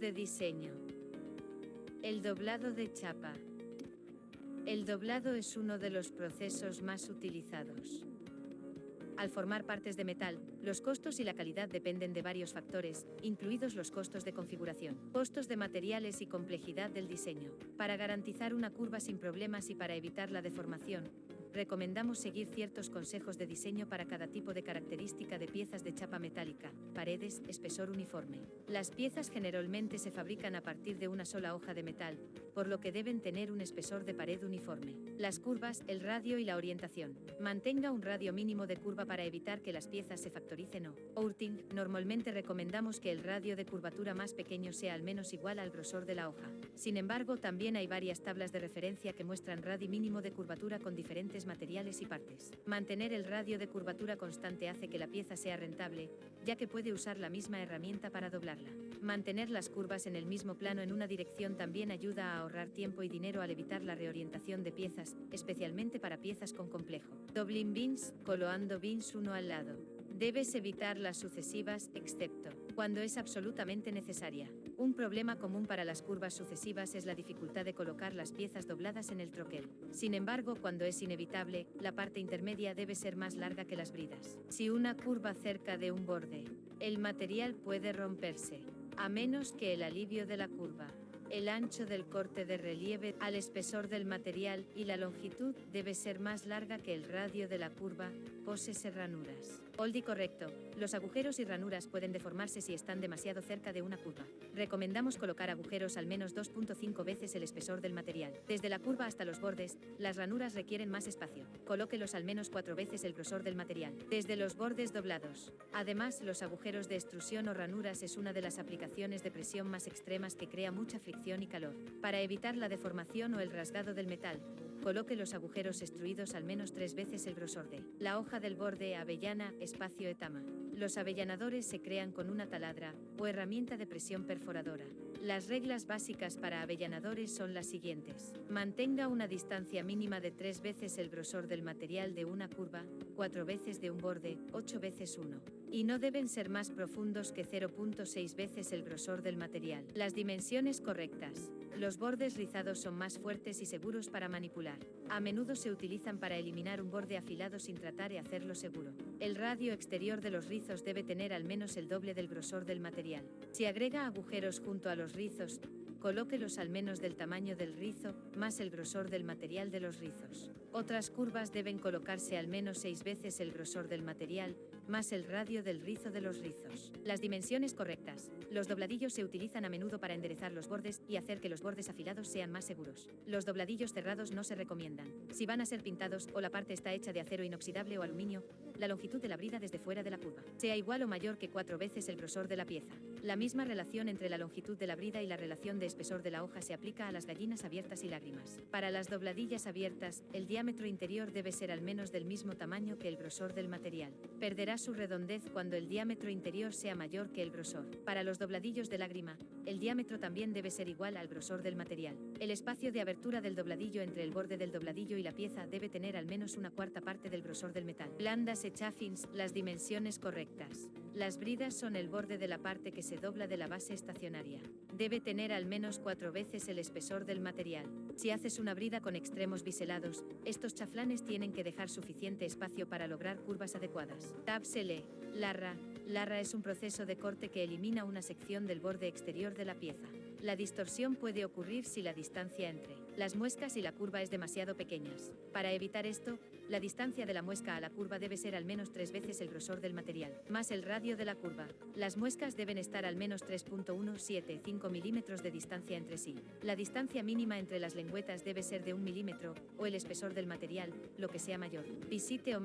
de diseño. El doblado de chapa. El doblado es uno de los procesos más utilizados. Al formar partes de metal, los costos y la calidad dependen de varios factores, incluidos los costos de configuración, costos de materiales y complejidad del diseño. Para garantizar una curva sin problemas y para evitar la deformación, recomendamos seguir ciertos consejos de diseño para cada tipo de característica de piezas de chapa metálica, paredes, espesor uniforme. Las piezas generalmente se fabrican a partir de una sola hoja de metal, por lo que deben tener un espesor de pared uniforme. Las curvas, el radio y la orientación. Mantenga un radio mínimo de curva para evitar que las piezas se factoricen o outing. Normalmente recomendamos que el radio de curvatura más pequeño sea al menos igual al grosor de la hoja. Sin embargo, también hay varias tablas de referencia que muestran radio mínimo de curvatura con diferentes materiales y partes. Mantener el radio de curvatura constante hace que la pieza sea rentable, ya que puede usar la misma herramienta para doblarla. Mantener las curvas en el mismo plano en una dirección también ayuda a ahorrar tiempo y dinero al evitar la reorientación de piezas, especialmente para piezas con complejo. Doubling bins, coloando bins uno al lado. Debes evitar las sucesivas, excepto cuando es absolutamente necesaria. Un problema común para las curvas sucesivas es la dificultad de colocar las piezas dobladas en el troquel. Sin embargo, cuando es inevitable, la parte intermedia debe ser más larga que las bridas. Si una curva cerca de un borde, el material puede romperse, a menos que el alivio de la curva, el ancho del corte de relieve al espesor del material y la longitud debe ser más larga que el radio de la curva, poses ranuras. Oldie correcto. Los agujeros y ranuras pueden deformarse si están demasiado cerca de una curva. Recomendamos colocar agujeros al menos 2.5 veces el espesor del material. Desde la curva hasta los bordes, las ranuras requieren más espacio. Colóquelos al menos 4 veces el grosor del material. Desde los bordes doblados. Además, los agujeros de extrusión o ranuras es una de las aplicaciones de presión más extremas que crea mucha fricción y calor. Para evitar la deformación o el rasgado del metal, coloque los agujeros extruidos al menos 3 veces el grosor de la hoja del borde, avellana, espacio etama. Los avellanadores se crean con una taladra o herramienta de presión perforadora. Las reglas básicas para avellanadores son las siguientes. Mantenga una distancia mínima de 3 veces el grosor del material de una curva, 4 veces de un borde, 8 veces uno. Y no deben ser más profundos que 0.6 veces el grosor del material. Las dimensiones correctas. Los bordes rizados son más fuertes y seguros para manipular. A menudo se utilizan para eliminar un borde afilado sin tratar de hacerlo seguro. El radio exterior de los rizos debe tener al menos el doble del grosor del material. Si agrega agujeros junto a los rizos, colóquelos al menos del tamaño del rizo, más el grosor del material de los rizos. Otras curvas deben colocarse al menos 6 veces el grosor del material, más el radio del rizo de los rizos. Las dimensiones correctas. Los dobladillos se utilizan a menudo para enderezar los bordes y hacer que los bordes afilados sean más seguros. Los dobladillos cerrados no se recomiendan. Si van a ser pintados o la parte está hecha de acero inoxidable o aluminio, la longitud de la brida desde fuera de la curva sea igual o mayor que 4 veces el grosor de la pieza. La misma relación entre la longitud de la brida y la relación de espesor de la hoja se aplica a las gallinas abiertas y lágrimas. Para las dobladillas abiertas, el diámetro interior debe ser al menos del mismo tamaño que el grosor del material. Perderá su redondez cuando el diámetro interior sea mayor que el grosor. Para los dobladillos de lágrima, el diámetro también debe ser igual al grosor del material. El espacio de abertura del dobladillo entre el borde del dobladillo y la pieza debe tener al menos una cuarta parte del grosor del metal. Blandas e chaffins, las dimensiones correctas. Las bridas son el borde de la parte que se dobla de la base estacionaria. Debe tener al menos 4 veces el espesor del material. Si haces una brida con extremos biselados, estos chaflanes tienen que dejar suficiente espacio para lograr curvas adecuadas. Tabsele, larra. Larra es un proceso de corte que elimina una sección del borde exterior de la pieza. La distorsión puede ocurrir si la distancia entre las muescas y la curva es demasiado pequeñas. Para evitar esto, la distancia de la muesca a la curva debe ser al menos 3 veces el grosor del material, más el radio de la curva. Las muescas deben estar al menos 3.175 milímetros de distancia entre sí. La distancia mínima entre las lengüetas debe ser de 1 milímetro, o el espesor del material, lo que sea mayor. Visite o